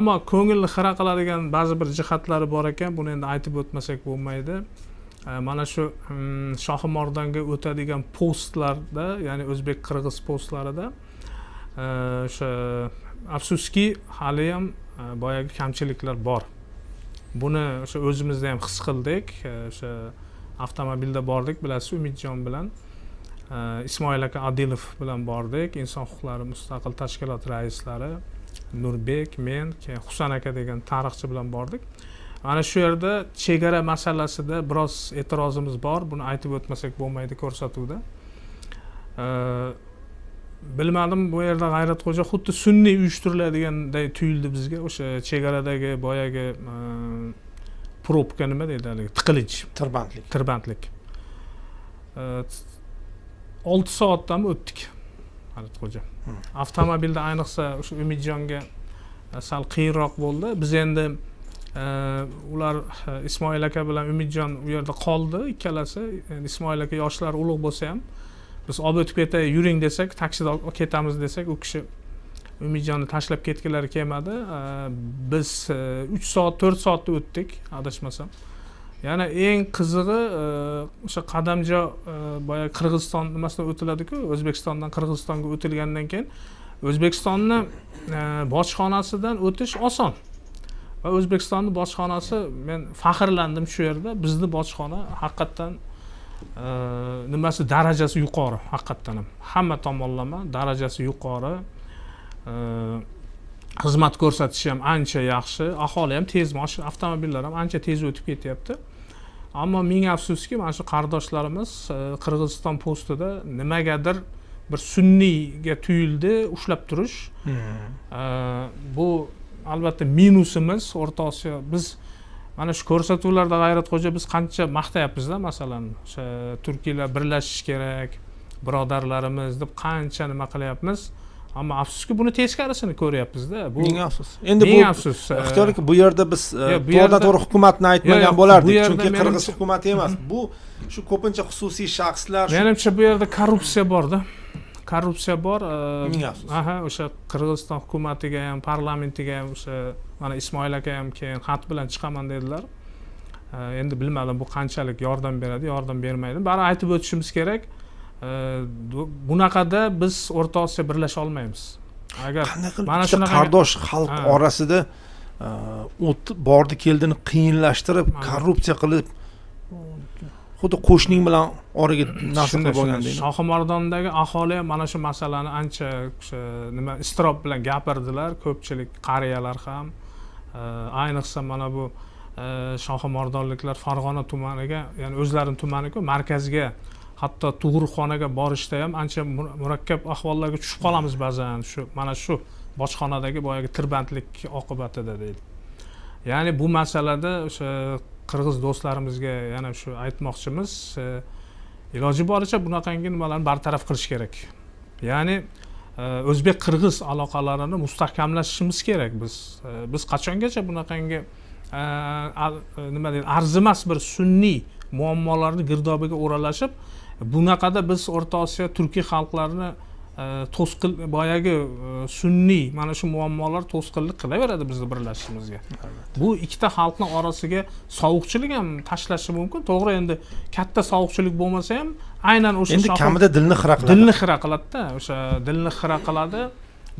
Ammo ko'ngilni xira qiladigan ba'zi bir jihatlari bor ekan, buni endi aytib o'tmasak bo'lmaydi. Mana shu Shohimordonga o'tadigan postlarda, ya'ni o'zbek-qirg'iz postlarida o'sha afsuski hali ham boyagi kamchiliklar bor. Buni o'sha o'zimizda ham his qildik. O'sha avtomobilda bordik, bilasiz, Umidjon bilan Ismoil aka Adilov bilan bordik. Inson huquqlari mustaqil tashkilot raislari Nurbek, men, keyin Husan aka degan tarixchi bilan bordik. Mana shu yerda chegara masalasida biroz e'tirozimiz bor. Buni aytib o'tmasak bo'lmaydi ko'rsatuvda. Bilmadim, bu yerda G'ayratxo'ja xuddi sunniy uyushtiriladigандай tuyuldi bizga. O'sha chegaradagi boyagi probka nima deydi haligi, tiqilinch, tirbandlik. 6 soatdan o'tdik. G'ayratxo'ja. Avtomobilda ayniqsa o'sha Umidjonga sal qiyinroq bo'ldi. Biz endi ular Ismoil aka bilan Umidjon u yerda qoldi, ikkalasi. Ismoil aka yoshlari ulug' bo'lsa ham biz olib o'tib ketay, yuring desak, taksida ketamiz desak, u kishi Umidjonni tashlab ketgilari kelmadi. Biz 3 soat, 4 soatda o'tdik, adashmasam. Yana eng qizig'i o'sha qadamjo boya Qirg'iziston nimasidan o'tiladi-ku, O'zbekistondan Qirg'izistonga o'tilgandan keyin O'zbekistonni bojxonasidan o'tish oson. Va O'zbekistonning bojxonasi, men faxrlandim shu yerda. Bizni bojxona haqiqatan nimasi, darajasi yuqori, haqiqatan ham. Hamma tomonlama darajasi yuqori. Xizmat ko'rsatishi ham ancha yaxshi, aholi ham tez, mashina, avtomobillar ham ancha tez o'tib ketyapti. Ammo ming afsuski, mana shu qardoshlarimiz Qirg'iziston postida nimagadir bir sunniyga tuyuldi, ushlab turish. Bu albatta minusimiz O'rta Osiyo. Biz mana shu ko'rsatuvlarda G'ayratxo'ja biz qancha maqtayapmiz-da, masalan, o'sha Turkiyalar birlashish kerak, birodarlarimiz deb qancha nima qilyapmiz. Ammo afsuski buni teskarisini ko'ryapmiz-da. Bu ming afsus. Endi bu ixtiyorlik, bu yerda biz to'g'ri hukumatni aytmagan bo'lardik, chunki Qirg'iz hukumati emas. Bu shu ko'pincha xususiy shaxslar. Menimcha bu yerda korrupsiya bor-da. Korrupsiya bor. Ming afsus. O'sha Qirg'iziston hukumatiga ham, parlamentiga ham o'sha mana Ismoil aka ham keyin xat bilan chiqaman dedilar. Endi bilmadim bu qanchalik yordam beradi, yordam bermaydi. Bari aytib o'tishimiz kerak. Bunaqada biz O'rta Osiyo birlasha olmaymiz. Agar mana shunaqa qardosh xalq orasida bordi keldini qiyinlashtirib, korrupsiya qilib, xuddi qo'shning bilan oraga narsa qilib bo'lgandek. Shohimordondagi aholi ham mana shu masalani ancha nima istrob bilan gapirdilar, ko'pchilik qariyalar ham. Ayniqsa mana bu Shohimordonliklar Farg'ona tumaniga, ya'ni o'zlarining tumaniga, markazga, hatto tug'ruqxonaga borishda ham ancha murakkab ahvollarga tushib qolamiz ba'zan, shu mana shu bojxonadagi boyagi tirbandlik oqibatida deydi. Ya'ni bu masalada o'sha qirg'iz do'stlarimizga yana shu aytmoqchimiz, iloji boricha bunaqangi nimalarni bartaraf qilish kerak. Ya'ni o'zbek-qirg'iz aloqalarini mustahkamlashimiz kerak biz. Biz qachongacha bunaqangi nima deydi, arzimas bir sunniy muammolarning girdobiga o'ralashib, bunaqada biz O'rta Osiyo turkiy xalqlarini to'sqin, boyagi sunniy mana shu muammolar to'sqinlik qilaveradi bizni birlashishimizga. Bu ikkita xalqning orasiga sovuqchilik ham tashlashi mumkin. To'g'ri, endi katta sovuqchilik bo'lmasa ham aynan o'sha endi kamida dilni xira qiladi. Dilni xira qiladi-da, o'sha dilni xira qiladi.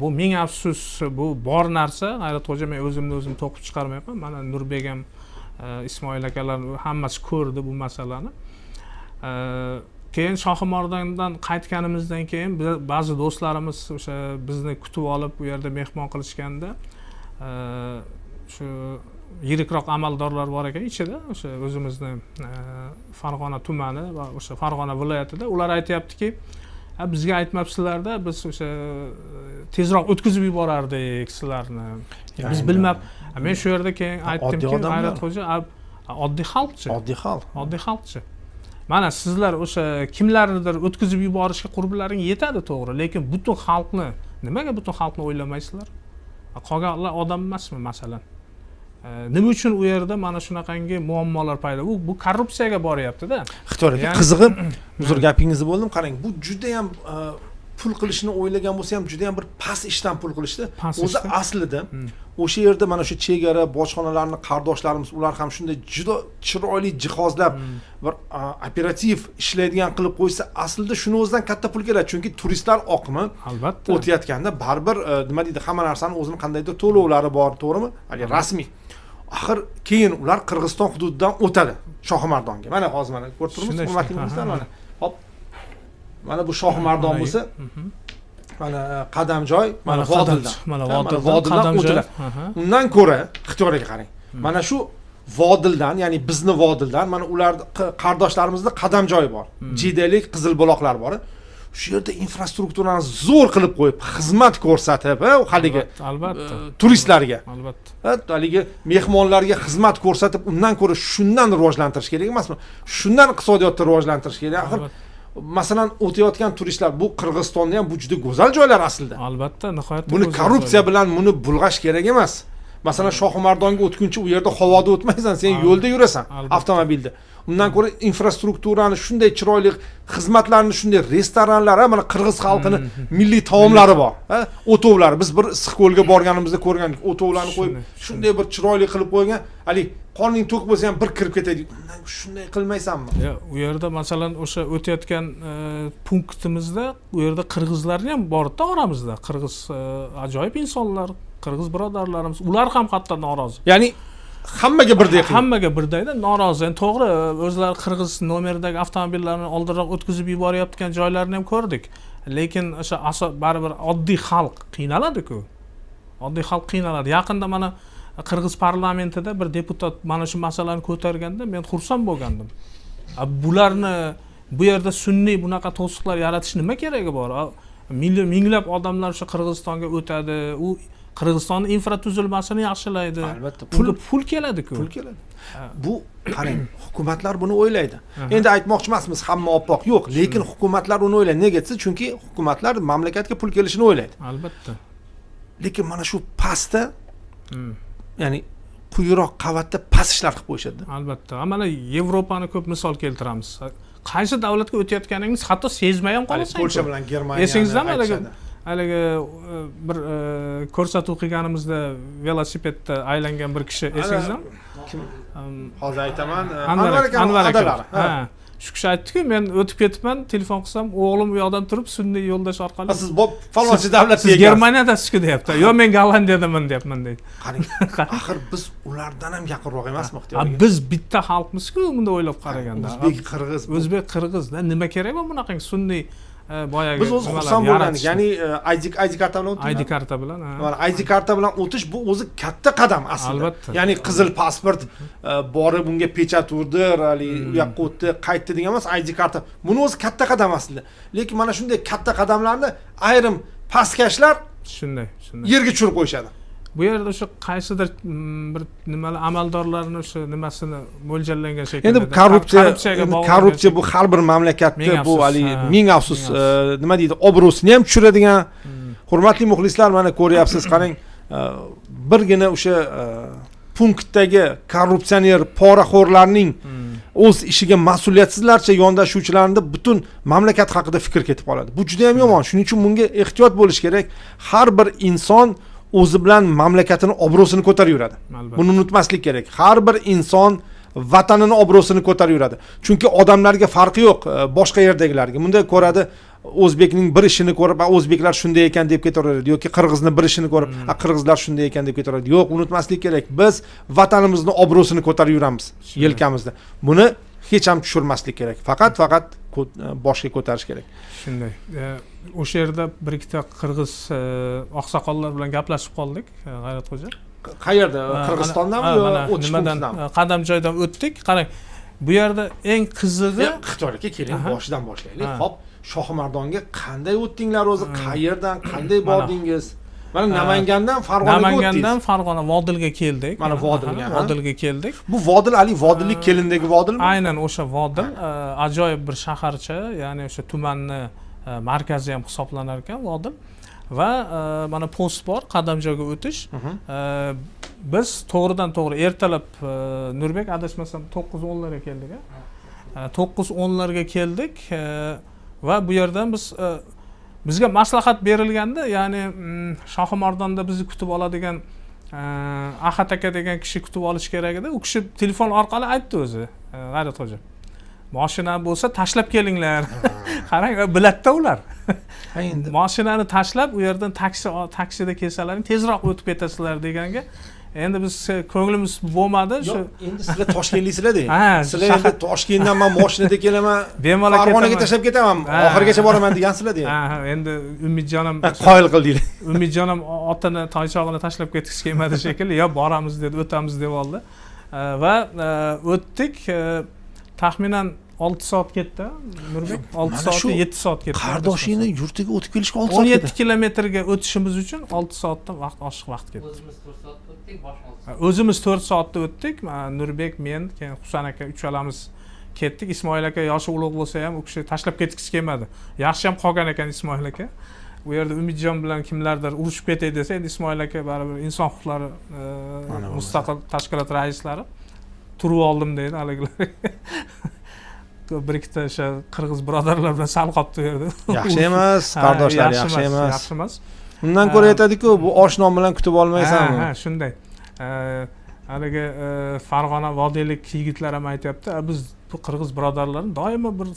Bu ming afsus, bu bor narsa. G'ayratxo'ja, men o'zim to'qib chiqarmayapman. Mana Nurbek ham, Ismoil akalar hammasi ko'rdi bu masalani. Keyin Shohimordondan qaytganimizdan keyin ba'zi do'stlarimiz o'sha bizni kutib olib u yerda mehmon qilishganda, shu yirikroq amaldorlar bor ekan ichida, o'sha o'zimizni Farg'ona tumani va o'sha Farg'ona viloyatida. Ular aytayaptiki, bizga aytmabsizlar-da, biz o'sha tezroq o'tkazib yuborardik sizlarni. Biz bilmab, men shu yerda keyin aytdimki, G'ayratxo'ja, oddiy xalqchi. Oddiy xalqchi. Mana sizlar o'sha kimlarnidir o'tkazib yuborishga qurblaring yetadi, to'g'ri, lekin butun xalqni, nimaga butun xalqni o'ylamaysizlar? Qolganlar odam emasmi, masalan? Nima uchun u yerda mana shunaqangi muammolar paydo? Bu korrupsiyaga boryapti-da. Ixtiyorlik, qizig'i, uzr gapingizni bo'ldim, qarang, bu juda ham pul qilishni o'ylagan bo'lsa ham juda ham bir past ishdan pul qilishdi. O'zi aslida o'sha yerda mana shu chegara bojxonalarni qardoshlarimiz ular ham shunday juda chiroyli jihozlab bir operativ ishlaydigan qilib qo'ysa, aslida shuni o'zidan katta pul keladi. Chunki turistlar oqimi albatta o'tayotganda baribir nima deydi, hamma narsani o'zini qandaydir to'lovlari bor, to'g'rimi? Hali rasmiy. Axir keyin ular Qirg'iziston hududidan o'tadi Shohimardonga. Mana hozir mana ko'rib turibsiz, hurmatli muxlislar, mana. Hop. Mana bu Shohimardon bo'lsa, mana Qadamjoy, mana Vodildan. Mana Vodildan o'tiladi. Undan ko'ra ixtiyoriga qarang. Mana shu Vodildan, ya'ni bizni Vodildan, mana ular qardoshlarimizda Qadamjoy bor. Jidalik, Qizilbuloqlar bor. Shu yerda infrastrukturani zo'r qilib qo'yib, xizmat ko'rsatib, haligi albatta turistlarga, albatta haligi mehmonlarga xizmat ko'rsatib, undan ko'ra shundan rivojlantirish kerak emasmi? Shundan iqtisodiyotni rivojlantirish kerak. Axir masalan, o'tayotgan turistlar, bu Qirg'izistonda ham bu juda go'zal joylar aslida. Albatta, nihoyatda buni korrupsiya bilan buni bulg'ash kerak emas. Masalan, Shohimardonga o'tguncha u yerda havoda o'tmaysan, sen yo'lda yurasan, avtomobilda. Undan ko'ra infrastrukturani shunday chiroyli, xizmatlarni shunday, restoranlar, mana qirg'iz xalqini milliy taomlari bor, o'tovlari. Biz bir Issiqko'lga borganimizda ko'rgandik, o'tovlarni qo'yib, shunday bir chiroyli qilib qo'ygan. Hali qorning to'q bo'lsa ham bir kirib ketadi. Undan shunday qilmaysanmi? U yerda masalan o'sha o'tayotgan punktimizda u yerda qirg'izlar ham bor-da oramizda. Qirg'iz ajoyib insonlar, qirg'iz birodarlarimiz, ular ham hatto norozi. Ya'ni hammaga birdek. Hammaga birdayda norozi. Endi to'g'ri, o'zlari qirg'iz nomeridagi avtomobillarni oldinroq o'tkazib yuborayotgan joylarni ham ko'rdik. Lekin o'sha baribir oddiy xalq qiynaladi-ku. Oddiy xalq qiynaladi. Yaqinda mana Qirg'iz parlamentida bir deputat mana shu masalani ko'targanda men xursand bo'lgandim. Bularni bu yerda sunniy bunaqa to'siqlar yaratish nima keragi bor? Minglab odamlar o'sha Qirg'izistonga o'tadi. U Qirg'izistonning infratuzilmasini yaxshilaydi. Albatta, pul keladi-ku. Pul keladi. Bu qarang, hukumatlar buni o'ylaydi. Endi aytmoqchi emasmiz, hamma oppoq yo'q, lekin hukumatlar uni o'ylaydi. Nega desa, chunki hukumatlar mamlakatga pul kelishini o'ylaydi. Albatta. Lekin mana shu pastda, ya'ni quyiroq qavatda past ishlar qilib qo'yishadi. Albatta. Mana Yevropani ko'p misol keltiramiz. Qaysi davlatga o'tayotganingiz hatto sezmay ham qolasan. Polsha bilan Germaniya. Esingizdami haligi bir ko'rsatuv qilganimizda velosipedda aylangan bir kishi esingizdami? Kim? Hozir aytaman. Anvar aka. Ha. Shu kishi aytdi-ku, men o'tib ketibman, telefon qilsam, o'g'lim u yoqdan turib, sunniy yo'ldosh orqali. Siz falonchi davlatga siz Germaniyadasiz-ku deyapti. Yo, men Gollandiyadaman deyapman deydi. Qarang, axir biz ulardan ham yaqinroq emasmi ixtiyoriga? Biz bitta xalqmiz-ku, bunda o'ylab qaraganda. O'zbek, Qirg'iz. Nima kerak bu bunaqangi sunniy boyagi biz o'zi xursand bo'lgandik. Ya'ni ID karta bilan o'tdik. ID karta bilan, Mana ID karta bilan o'tish bu o'zi katta qadam aslida. Albatta. Ya'ni qizil pasport borib unga pechat urdir, hali u yoqqa o'tdi, qaytdi degan emas, ID karta. Buni o'zi katta qadam aslida. Lekin mana shunday katta qadamlarni ayrim pastkashlar shunday yerga tushirib qo'yishadi. Bu yerda o'sha qaysidir bir nimalar amaldorlarning o'sha nimasini mo'ljallangan shekilda. Endi korrupsiya bu har bir mamlakatda bu hali ming afsus nima deydi, obro'sini ham tushiradigan. Hurmatli muxlislar, mana ko'ryapsiz, qarang, birgina o'sha punktdagi korrupsioner poraxo'rlarning o'z ishiga mas'uliyatsizlarcha yondashuvchilarida butun mamlakat haqida fikr ketib qoladi. Bu juda ham yomon. Shuning uchun bunga ehtiyot bo'lish kerak. Har bir inson o'zi bilan mamlakatini obro'sini ko'tarib yuradi. Buni unutmaslik kerak. Har bir inson vatanini obro'sini ko'tarib yuradi. Chunki odamlarga farqi yo'q boshqa yerdagilarga. Bunda ko'radi, o'zbekning bir ishini ko'rib, o'zbeklar shunday ekan deb ketaveradi yoki qirg'izni bir ishini ko'rib, qirg'izlar shunday ekan deb ketaveradi. Yo'q, unutmaslik kerak. Biz vatanimizni obro'sini ko'tarib yuramiz yelkamizda. Buni hech ham tushirmaslik kerak. Faqat boshga ko'tarish kerak. Shunday. O'sha yerda bir ikkita qirg'iz oqsoqollar bilan gaplashib qoldik, G'ayratxo'ja. Qayerda? Qirg'izistondami yo o'tish punktidanmi? Qadamjoydan o'tdik. Qarang, bu yerda eng qizig'i Xitoyga keling, boshidan boshlaylik. Hop, Shohimardonga qanday o'tdinglar o'zi? Qayerdan, qanday bordingiz? Mana Namangandan Farg'onaga o'tdik. Namangandan Farg'ona Vodilga keldik. Mana Vodilga keldik. Bu Vodil Ali Vodillik kelindagi Vodilmi? Aynan o'sha Vodil, ajoyib bir shaharcha, ya'ni o'sha tumanni markazi ham hisoblanar ekan Vodil. Va mana post bor, Qadamjoyga o'tish. Biz to'g'ridan-to'g'ri ertalab Nurbek adashmasam 9:10 larga keldik. 9:10 larga keldik va bu yerdan bizga maslahat berilganda, ya'ni Shohimardonda bizni kutib oladigan Ahad aka degan kishi kutib olish kerak edi. U kishi telefon orqali aytdi o'zi, G'ayrat hoji. Mashina bo'lsa tashlab kelinglar. Qarang, biladda ular. Endi Mashinani tashlab, u yerdan taksida kelsalaring tezroq o'tib ketasizlar deganga, endi biz ko'nglimiz bo'lmadi shu. Endi sizlar Toshkentliklar-da. Ha, Sizlar endi Toshkentdan men mashinada kelaman, bemalol Farg'onaga tashlab ketaman, oxirigacha boraman degansizlar-da. Ha, endi Umidjonim Qoyil qildinglar. Umidjonim otini toychog'ini tashlab ketgisi kelmadi shekilli, yo boramiz dedi, o'tamiz deb oldi. Va o'tdik, taxminan 6 soat ketdi, Nurbek. 6 soat, 7 soat ketdi. Qardoshingni yurtiga o'tib kelishga 6 soat ketdi. 17 kilometrga o'tishimiz uchun 6 soatdan oshiq vaqt ketdi. O'zimiz 4 soatda o'tdik. Nurbek, men, keyin Husan aka uchalamiz ketdik. Ismoil aka yoshi ulug' bo'lsa ham u kishi tashlab ketgisi kelmadi. Yaxshi ham qolgan ekan Ismoil aka. Bu yerda Umidjon bilan kimlardir urushib ketay desa, endi Ismoil aka baribir inson huquqlari mustaqil tashkilot raislari turib oldim deydi haligilar. Bir ikkita o'sha qirg'iz birodarlar bilan sal qolibdi u yerda. Yaxshi emas, qardoshlar, yaxshi emas. Yaxshi emas. Undan ko'ra aytadi-ku, bu oshnom bilan kutib olmaysanmi? Ha, shunday. Haligi Farg'ona vodiylik yigitlar ham aytayapti, biz bu qirg'iz birodarlarni doimo bir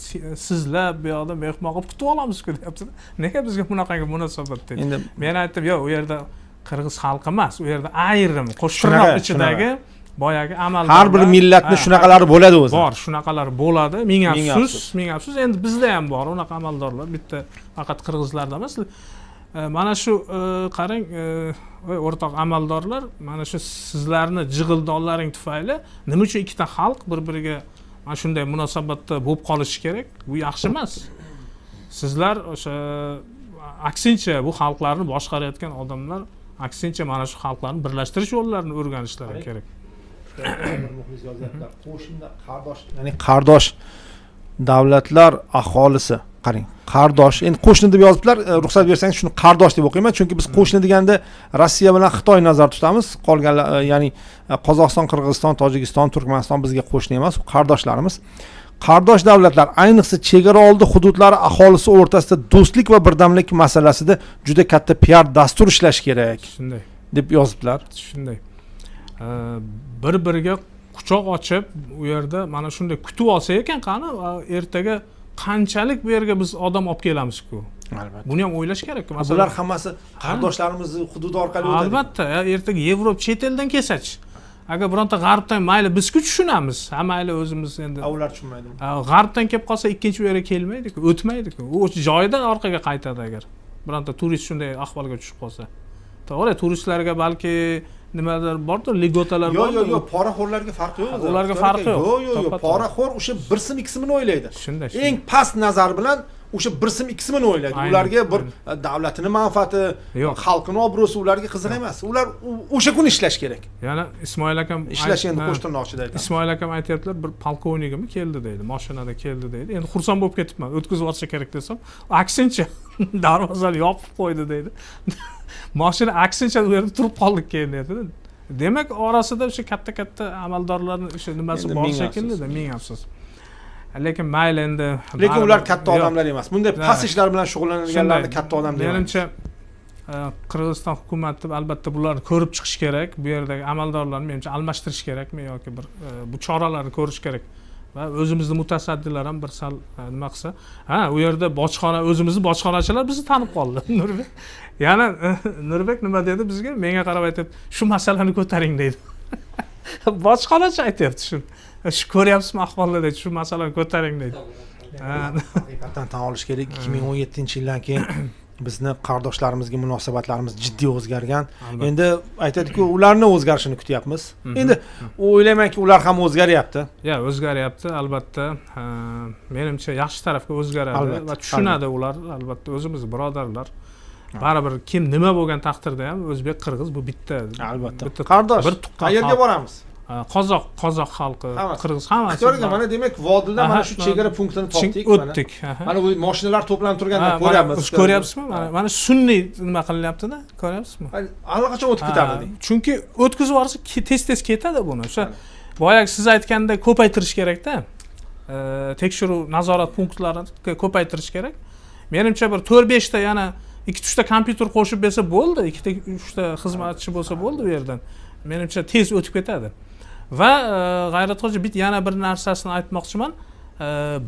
sizlab bu yoqda mehmon qilib kutib olamiz-ku deyapti. Nega bizga bunaqangi munosabat dedi. Endi men aytdim, yo'q, u yerda qirg'iz xalqi emas, u yerda ayrim qo'shtirnoq ichidagi boyagi amaldorlar. Har bir millatning shunaqalari bo'ladi o'zi. Bor, shunaqalar bo'ladi. Ming afsus. Endi bizda ham bor unaqa amaldorlar. Bitta faqat qirg'izlarda emas. Mana shu qarang, o'rtoq amaldorlar, mana shu sizlarni jig'ildonlaring tufayli nima uchun ikkita xalq bir-biriga mana shunday munosabatda bo'lib qolishi kerak? Bu yaxshi emas. Sizlar o'sha aksincha bu xalqlarni boshqarayotgan odamlar aksincha mana shu xalqlarni birlashtirish yo'llarini o'rganishlari kerak. Qo'shni qardosh, ya'ni qardosh davlatlar aholisi, qarang, qardosh. Endi qo'shni deb yozibdilar, ruxsat bersangiz shuni qardosh deb o'qiyman, chunki biz qo'shni deganda Rossiya bilan Xitoy nazar tutamiz. Qolganlar, ya'ni Qozog'iston, Qirg'iziston, Tojikiston, Turkmaniston bizga qo'shni emas, qardoshlarimiz. Qardosh davlatlar, ayniqsa chegara oldi hududlari aholisi o'rtasida do'stlik va birdamlik masalasida juda katta PR dastur ishlash kerak. Shunday deb yozibdilar. Shunday. Bir-biriga quchoq ochib, u yerda mana shunday kutib olsa ekan, qani ertaga qanchalik bu yerga biz odam olib kelamiz-ku. Albatta. Buni ham o'ylash kerak-ku. Masalan, bular hammasi qardoshlarimizni hududi orqali o'tadi. Albatta, ertaga Yevropa chet eldan kelsa-chi. Agar bironta g'arbdan mayli biz-ku tushunamiz, ha mayli o'zimiz endi. Ular tushunmaydimi? G'arbdan kelib qolsa ikkinchi u yerga kelmaydi-ku, o'tmaydi-ku. U joyida orqaga qaytadi agar bironta turist shunday ahvolga tushib qolsa. To'g'ri, turistlarga balki nimadir bordir, ligotalar bordir. Yo'q, poraxo'rlarga farqi yo'q. Ularga farqi yo'q. Yo'q, poraxo'r o'sha bir sim ikki simini o'ylaydi. Eng past nazar bilan o'sha bir sim ikki simini o'ylaydi. Ularga bir davlatning manfaati, xalqning obro'si ularga qiziq emas. Ular o'sha kun ishlash kerak. Yana Ismoil akam ishlash endi qo'shtirnoqchida aytadi. Ismoil akam aytayaptilar, bir polkovnigimi keldi deydi, mashinada keldi deydi. Endi xursand bo'lib ketibman, o'tkazib olsa kerak desam, aksincha darvozani yopib qo'ydi deydi. Mashina aksincha u yerda turib qoldik keyin dedi. Demak, orasida o'sha katta amaldorlarning o'sha nimasi bor shekilli-da, ming afsus. Lekin mayli endi. Lekin ular katta odamlar emas. Bunday past ishlar bilan shug'ullanganlarni katta odam deyman. Menimcha Qirg'iziston hukumati albatta bularni ko'rib chiqish kerak. Bu yerdagi amaldorlarni menimcha almashtirish kerakmi yoki bir bu choralarni ko'rish kerak. Va o'zimizning mutasaddilar ham bir sal nima qilsa, u yerda bojxona, o'zimizning bojxonachilar bizni tanib qoldi. Nurbek. Yana Nurbek nima dedi bizga? Menga qarab aytibdi, "Shu masalani ko'taring" deydi. Bojxonachi aytibdi shuni. Shu ko'ryapsizmi ahvolni deydi, "Shu masalani ko'taring" deydi. Haqiqatan tan olish kerak, 2017-yildan keyin bizni qardoshlarimizga munosabatlarimiz jiddiy o'zgargan. Endi aytadi-ku, ularni o'zgarishini kutyapmiz. Endi o'ylaymanki, ular ham o'zgaryapti. O'zgaryapti, albatta. Menimcha yaxshi tarafga o'zgaradi va tushunadi ular, albatta o'zimiz birodarlar. Baribir kim nima bo'lgan taqdirda ham o'zbek, qirg'iz bu bitta. Albatta. Qardosh. Qayerga boramiz? Qozoq xalqi, qirg'iz hammasi. Aktyorga mana demak vodilda mana shu chegara punktini topdik. O'tdik. Mana bu mashinalar to'planib turganda ko'ryapmiz. Ko'ryapsizmi? Mana sunniy nima qilyapti-da, ko'ryapsizmi? Allaqachon o'tib ketadi. Chunki o'tkazib yuborsa tez ketadi buni. O'sha boyagi siz aytgandek ko'paytirish kerak-da. Tekshiruv nazorat punktlarini ko'paytirish kerak. Menimcha bir 4-5 ta yana 2-3 ta kompyuter qo'shib bersa bo'ldi, 2-3 ta xizmatchi bo'lsa bo'ldi bu yerdan. Menimcha tez o'tib ketadi. Va G'ayratxo'ja yana bir narsasini aytmoqchiman.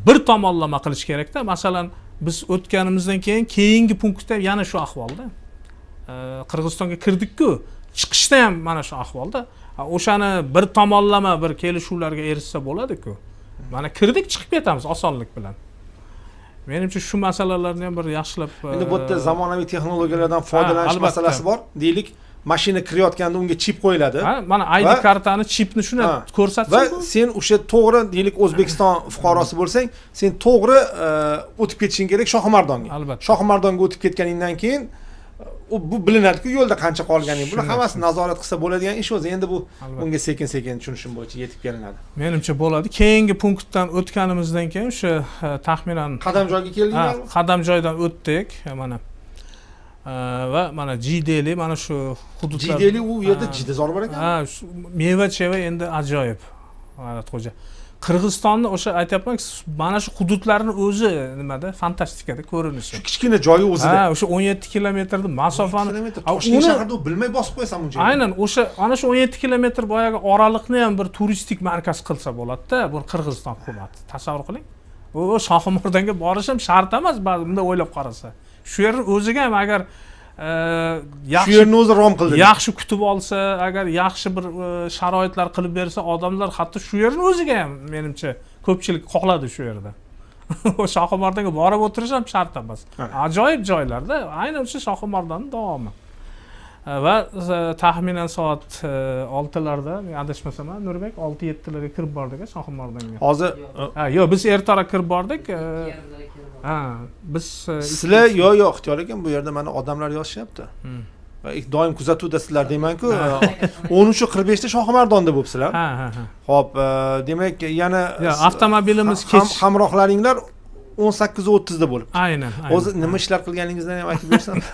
Bir tomonlama qilish kerakda. Masalan, biz o'tganimizdan keyingi punktda yana shu ahvolda. Qirg'izistonga kirdik-ku, chiqishda ham mana shu ahvolda. O'shani bir tomonlama bir kelishuvlarga erishsa bo'ladi-ku. Mana kirdik, chiqib ketamiz osonlik bilan. Menimcha shu masalalarni ham bir yaxshilab endi bu yerda zamonaviy texnologiyalardan foydalanish masalasi bor. Deylik, mashina kirayotganda unga chip qo'yiladi. Mana ID kartani, chipni shuni ko'rsatsa va sen o'sha to'g'ri, deylik, O'zbekiston fuqarosi bo'lsang, sen to'g'ri o'tib ketishing kerak Shohimardonga. Shohimardonga o'tib ketganingdan keyin bu bilinadi-ku yo'lda qancha qolganing. Bular hammasini nazorat qilsa bo'ladigan ish o'zi. Endi bu bunga sekin-sekin tushunishim bo'yicha yetib kelinadi. Menimcha bo'ladi. Keyingi punktdan o'tganimizdan keyin o'sha taxminan Qadamjoyga keldingizmi? Qadamjoydan o'tdik, mana. Va mana Jideli mana shu hududlar. Jideli u yerda jidazor bor ekan. Ha, meva-cheva endi ajoyib. G'ayratxo'ja. Qirg'izistonni o'sha aytayapman, mana shu hududlarni o'zi nimada fantastikada ko'rinishi. Shu kichkina joyi o'zida. Ha, o'sha 17 kilometrni masofani Toshkent shahrida u bilmay bosib qo'ysam uncha. Aynan o'sha ana shu 17 kilometr boyaga oraliqni ham bir turistik markaz qilsa bo'ladi-da, bu Qirg'iziston hukumati. Tasavvur qiling. U Shohimardonga borish ham shart emas, ba'zi bunda o'ylab qarasa. Shu yerni o'ziga ham agar yaxshi shu yerni o'zi rom qildi. Yaxshi kutib olsa, agar yaxshi bir sharoitlar qilib bersa, odamlar hatto shu yerni o'ziga ham menimcha ko'pchilik xohladi shu yerda. Shohimardonga borib o'tirish ham shart emas. Ajoyib joylarda, aynan o'sha Shohimardonning davomi. Va taxminan soat 6larda, men adashmasam, Nurbek 6-7 larga kirib bordik Shohimardonga. Hozir yo'q, biz ertaroq kirib bordik. Ha, biz sizlar yo'q, ixtiyor ekan, bu yerda mana odamlar yozishyapti. Va doim kuzatuvda sizlar deyman-ku, 13:45 da Shohimardonda bo'libsizlar. Ha. Xo'p, demak, yana avtomobilimiz hamrohlaringlar 18:30 da bo'libdi. Aynan. O'zi nima ishlar qilganingizdan ham aytib bersam.